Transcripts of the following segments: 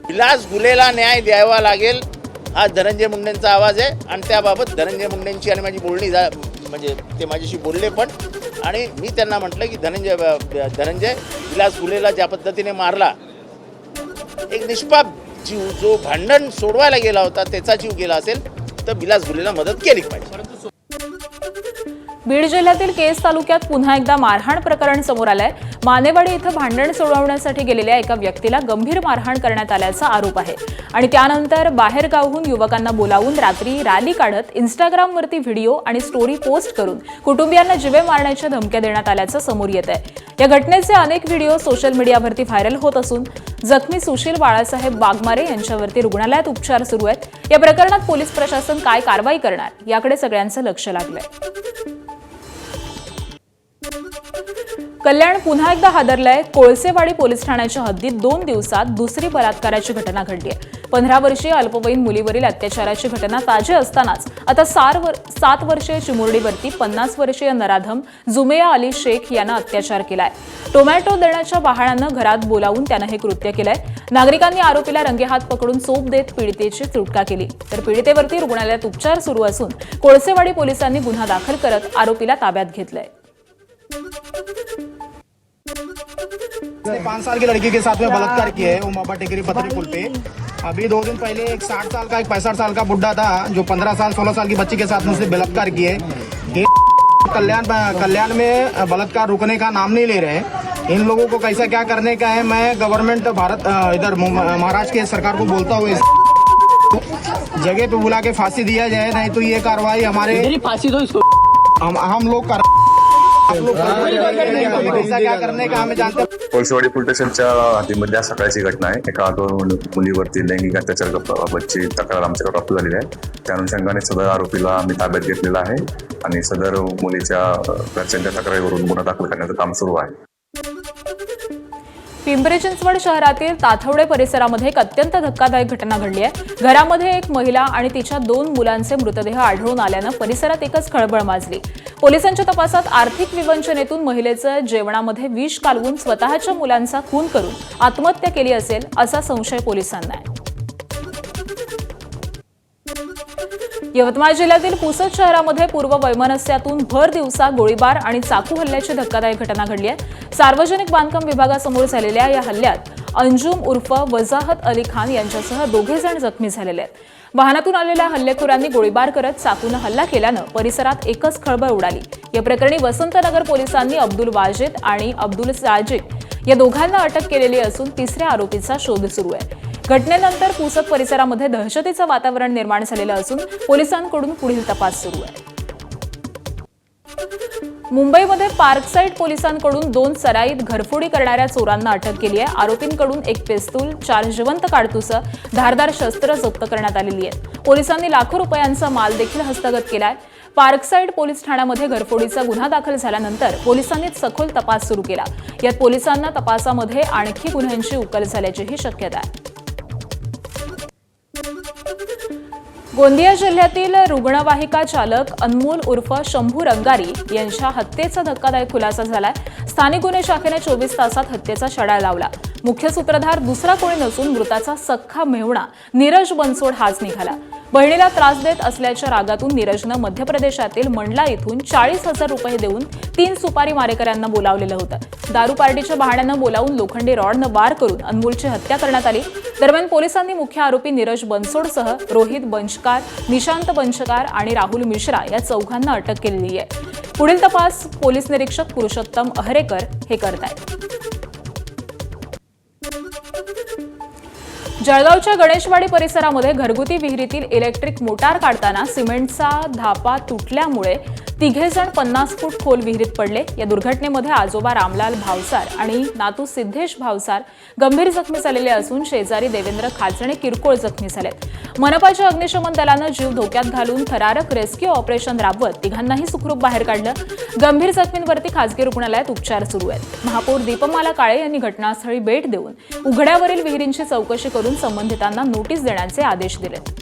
विलास गुलेला न्याय द्यावा लागेल हा धनंजय मुंडेंचा आवाज आहे आणि त्याबाबत धनंजय मुंडेंची आणि माझी बोलणी म्हणजे ते माझ्याशी बोलले पण आणि मी त्यांना म्हटलं की धनंजय विलास गुलेला ज्या पद्धतीने मारला, एक निष्पाप जीव जो भांडण सोडवायला गेला होता त्याचा जीव गेला असेल तर विलास गुलेला मदत केली पाहिजे। बीड जिल्ह्यातील केस तालुक्यात पुन्हा एकदा मारहाण प्रकरण समोर आलंय। मानेवाडी इथं भांडण सोडवण्यासाठी गेलेल्या एका व्यक्तीला गंभीर मारहाण करण्यात आल्याचा आरोप आहे आणि त्यानंतर बाहेरगावहून युवकांना बोलावून रात्री रॅली काढत इंस्टाग्रामवरती व्हिडिओ आणि स्टोरी पोस्ट करून कुटुंबियांना जीवे मारण्याच्या धमक्या देण्यात आल्याचं समोर येत आहे। या घटनेचे अनेक व्हिडिओ सोशल मीडियावरती व्हायरल होत असून जखमी सुशील बाळासाहेब वाघमारे यांच्यावरती रुग्णालयात उपचार सुरू आहेत। या प्रकरणात पोलीस प्रशासन काय कारवाई करणार याकडे सगळ्यांचं लक्ष लागलंय। कल्याण पुन्हा एकदा हादरलंय। कोळसेवाडी पोलीस ठाण्याच्या हद्दीत 2 दिवसात दुसरी बलात्काराची घटना घडली आहे। 15 वर्षीय अल्पवयीन मुलीवरील अत्याचाराची घटना ताजी असतानाच आता 7 वर्षीय चिमुरडीवरती 50 वर्षीय नराधम जुमेया अली शेख यानं अत्याचार केलाय। टोमॅटो देण्याच्या बहाण्यानं घरात बोलावून त्यानं हे कृत्य केलंय। नागरिकांनी आरोपीला रंगेहात पकडून चोप देत पीडितेची सुटका केली तर पीडितेवरती रुग्णालयात उपचार सुरू असून कोळसेवाडी पोलिसांनी गुन्हा दाखल करत आरोपीला ताब्यात घेतलंय। 5 साल की लड़की के साथ में बलात्कार किया है उमापा टेकरी पथरी पुल पे। अभी 2 दिन पहले एक 60 साल का एक 65 साल का बुढ़ा था जो 15 साल 16 साल की बच्ची के साथ मुझसे बलात्कार किए। ये कल्याण में बलात्कार रुकने का नाम नहीं ले रहे। इन लोगों को कैसा क्या करने का है, मैं गवर्नमेंट भारत इधर महाराष्ट्र के सरकार को बोलता हूँ जगह पे बुला के फांसी दिया जाए, नहीं तो ये कार्रवाई हमारे फांसी दो इसको हम लोग कर क्या करने का हमें जानते। कोळसेवाडी पोलीस स्टेशनच्या हद्दीमध्ये आज सकाळची घटना आहे। एका 2 मुलीवरती लैंगिक अत्याचाराची तक्रार आमच्याकडे प्राप्त झालेली आहे। त्या अनुषंगाने सदर आरोपीला आम्ही ताब्यात घेतलेला आहे आणि सदर मुलीच्या घरच्यांच्या तक्रारीवरून गुन्हा दाखल करण्याचं काम सुरू आहे। पिंपरी चिंचवड शहरातील ताथवडे परिसरामध्ये एक अत्यंत धक्कादायक घटना घडली आहे। घरामध्ये एक महिला आणि तिच्या 2 मुलांचे मृतदेह आढळून आल्यानं परिसरात एकच खळबळ माजली। पोलिसांच्या तपासात आर्थिक विवंचनेतून महिलेचं जेवणामध्ये विष कालवून स्वतःच्या मुलांचा खून करून आत्महत्या केली असेल असा संशय पोलिसांना आहे। यवतमाळ जिल्ह्यातील पुसद शहरामध्ये पूर्व वैमनस्यातून भर दिवसा गोळीबार आणि चाकू हल्ल्याची धक्कादायक घटना घडली आहे। सार्वजनिक बांधकाम विभागासमोर झालेल्या या हल्ल्यात अंजुम उर्फ वजाहत अली खान यांच्यासह 2 जण जखमी झालेले आहेत। वाहनातून आलेल्या हल्लेखोरांनी गोळीबार करत चाकूनं हल्ला केल्यानं परिसरात एकच खळबळ उडाली। या प्रकरणी वसंतनगर पोलिसांनी अब्दुल वाजिद आणि अब्दुल साजिद या दोघांना अटक केलेली असून 3ऱ्या आरोपीचा शोध सुरू आहे। घटनेनंतर पुसद परिसरामध्ये दहशतीचं वातावरण निर्माण झालेलं असून पोलिसांकडून पुढील तपास सुरू आहे। मुंबईमध्ये पार्कसाईड पोलिसांकडून 2 सराईत घरफोडी करणाऱ्या चोरांना अटक केली आहे। आरोपींकडून एक पिस्तूल, 4 जिवंत काडतुसं, धारदार शस्त्र जप्त करण्यात आलेली आहेत। पोलिसांनी लाखो रुपयांचा माल देखील हस्तगत केलाय। पार्कसाईड पोलीस ठाण्यामध्ये घरफोडीचा गुन्हा दाखल झाल्यानंतर पोलिसांनी सखोल तपास सुरू केला। यात पोलिसांना तपासामध्ये आणखी गुन्ह्यांची उकल झाल्याचीही शक्यता आहे। गोंदिया जिल्ह्यातील रुग्णवाहिका चालक अनमोल उर्फ शंभू रंगारी यांच्या हत्येचा धक्कादायक खुलासा झालाय। स्थानिक गुन्हे शाखेने 24 तासात हत्येचा छडा लावला। मुख्य सूत्रधार दुसरा कोणी नसून मृताचा सख्खा मेहुणा नीरज बनसोड हाच निघाला। बहिणीला त्रास देत असल्याच्या रागातून नीरजनं मध्य प्रदेशातील मंडला इथून 40,000 रुपये देऊन 3 सुपारी मारेकऱ्यांना बोलावलेलं होतं। दारू पार्टीच्या बहाण्यानं बोलावून लोखंडी रॉडनं वार करून अनमोलची हत्या करण्यात आली। दरम्यान पोलिसांनी मुख्य आरोपी नीरज बनसोडसह रोहित बंचकार, निशांत बंचकार आणि राहुल मिश्रा या 4घांना अटक केलेली आहे। पुढील तपास पोलीस निरीक्षक पुरुषोत्तम अहरेकर हे करतायत। जळगावच्या गणेशवाडी परिसरामध्ये घरगुती विहिरीतील इलेक्ट्रिक मोटार काढताना सिमेंटचा धापा तुटल्यामुळे 3 जण 50 फूट खोल विहिरीत पडले। या दुर्घटनेमध्ये आजोबा रामलाल भावसार आणि नातू सिद्धेश भावसार गंभीर जखमी झालेले असून शेजारी देवेंद्र खाचणे किरकोळ जखमी झालेत। मनपाच्या अग्निशमन दलानं जीव धोक्यात घालून थरारक रेस्क्यू ऑपरेशन राबवत 3घांनाही सुखरूप बाहेर काढलं। गंभीर जखमींवरती खासगी रुग्णालयात उपचार सुरू आहेत। महापौर दीपमाला काळे यांनी घटनास्थळी भेट देऊन उघड्यावरील विहिरींची चौकशी करून संबंधितांना नोटीस देण्याचे आदेश दिलेत।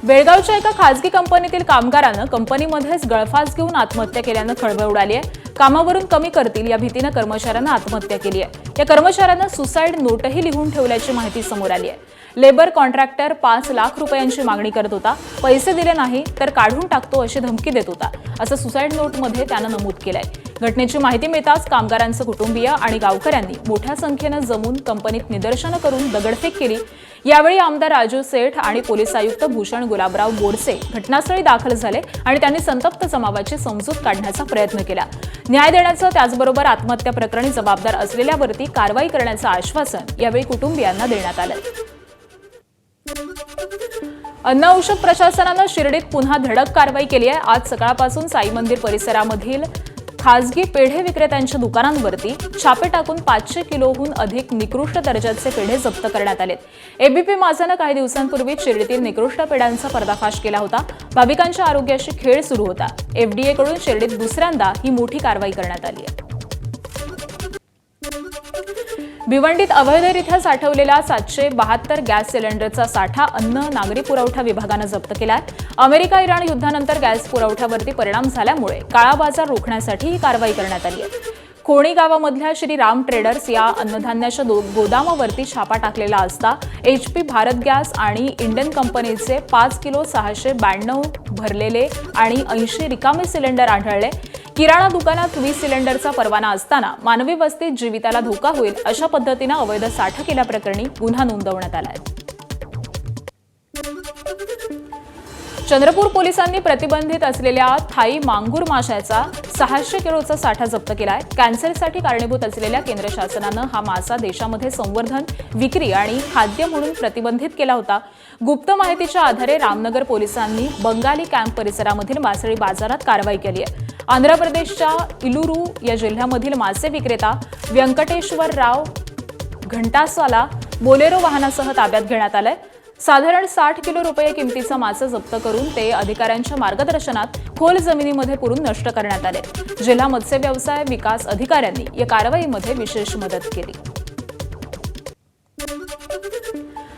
बेळगावच्या एका खासगी कंपनीतील कामगारानं कंपनीमध्येच गळफास घेऊन आत्महत्या केल्यानं खळबळ उडाली आहे। कामावरून कमी करतील या भीतीनं कर्मचाऱ्यानं आत्महत्या केली आहे। या कर्मचाऱ्यानं सुसाईड नोटही लिहून ठेवल्याची माहिती समोर आली आहे. लेबर कॉन्ट्रॅक्टर 5 लाख रुपयांची मागणी करत होता. पैसे दिले नाही तर काढून टाकतो अशी धमकी देत होता, असं सुसाईड नोटमध्ये त्यानं नमूद केलंय. घटनेची माहिती मिळताच कामगारांचे कुटुंबीय आणि गावकऱ्यांनी मोठ्या संख्येनं जमून कंपनीत निदर्शनं करून दगडफेक केली. यावेळी आमदार राजू सेठ आणि पोलीस आयुक्त भूषण गुलाबराव गोडसे घटनास्थळी दाखल झाले आणि त्यांनी संतप्त जमावाची समजूत काढण्याचा प्रयत्न केला. न्याय देण्याचं त्याचबरोबर आत्महत्या प्रकरणी जबाबदार असलेल्यावरती कारवाई करण्याचं आश्वासन यावेळी कुटुंबियांना देण्यात आलं. अन्न औषध प्रशासनानं शिर्डीत पुन्हा धडक कारवाई केली आहे. आज सकाळपासून साई मंदिर परिसरामधील खासगी पेढे विक्रेत्यांच्या दुकानांवरती छापे टाकून 500 किलोहून अधिक निकृष्ट दर्जाचे पेढे जप्त करण्यात आलेत. एबीपी माझानं काही दिवसांपूर्वी शिर्डीतील निकृष्ट पेढ्यांचा पर्दाफाश केला होता. भाविकांच्या आरोग्याशी खेळ सुरू होता. एफडीएकडून शिर्डीत दुसऱ्यांदा ही मोठी कारवाई करण्यात आली आहे. भिवंडीत अवैधरित्या साठवलेला 772 गॅस सिलेंडरचा साठा अन्न नागरी पुरवठा विभागानं जप्त केलाय. अमेरिका इराण युद्धानंतर गॅस पुरवठ्यावरती परिणाम झाल्यामुळे काळा बाजार रोखण्यासाठी ही कारवाई करण्यात आली आहे. खोणी गावामधल्या श्री राम ट्रेडर्स या अन्नधान्याच्या गोदामावरती छापा टाकलेला असता HP भारत गॅस आणि इंडियन कंपनीचे 5 किलो 692 भरलेले आणि 80 रिकामे सिलेंडर आढळले. किराणा दुकानात 20 सिलेंडरचा परवाना असताना मानवी वस्तीत जीविताला धोका होईल अशा पद्धतीनं अवैध साठा केल्याप्रकरणी गुन्हा नोंदवण्यात आला आहे. चंद्रपूर पोलिसांनी प्रतिबंधित असलेल्या थाई मांगूर माशाचा 600 किलोचा साठा जप्त केलाय. कॅन्सरसाठी कारणीभूत असलेल्या केंद्र शासनानं हा मासा देशामध्ये संवर्धन, विक्री आणि खाद्य म्हणून प्रतिबंधित केला होता. गुप्त माहितीच्या आधारे रामनगर पोलिसांनी बंगाली कॅम्प परिसरामधील मासळी बाजारात कारवाई केली आहे. आंध्र प्रदेशच्या इलुरू या जिल्ह्यामधील मासे विक्रेता व्यंकटेश्वरराव घंटासाला बोलेरो वाहनासह ताब्यात घेण्यात आलंय. साधारण 60 किलो रुपये किमतीचा मासा जप्त करून ते अधिकाऱ्यांच्या मार्गदर्शनात खोल जमिनीमध्ये पुरून नष्ट करण्यात आले. जिल्हा मत्स्य व्यवसाय विकास अधिकाऱ्यांनी या कारवाईमध्ये विशेष मदत केली.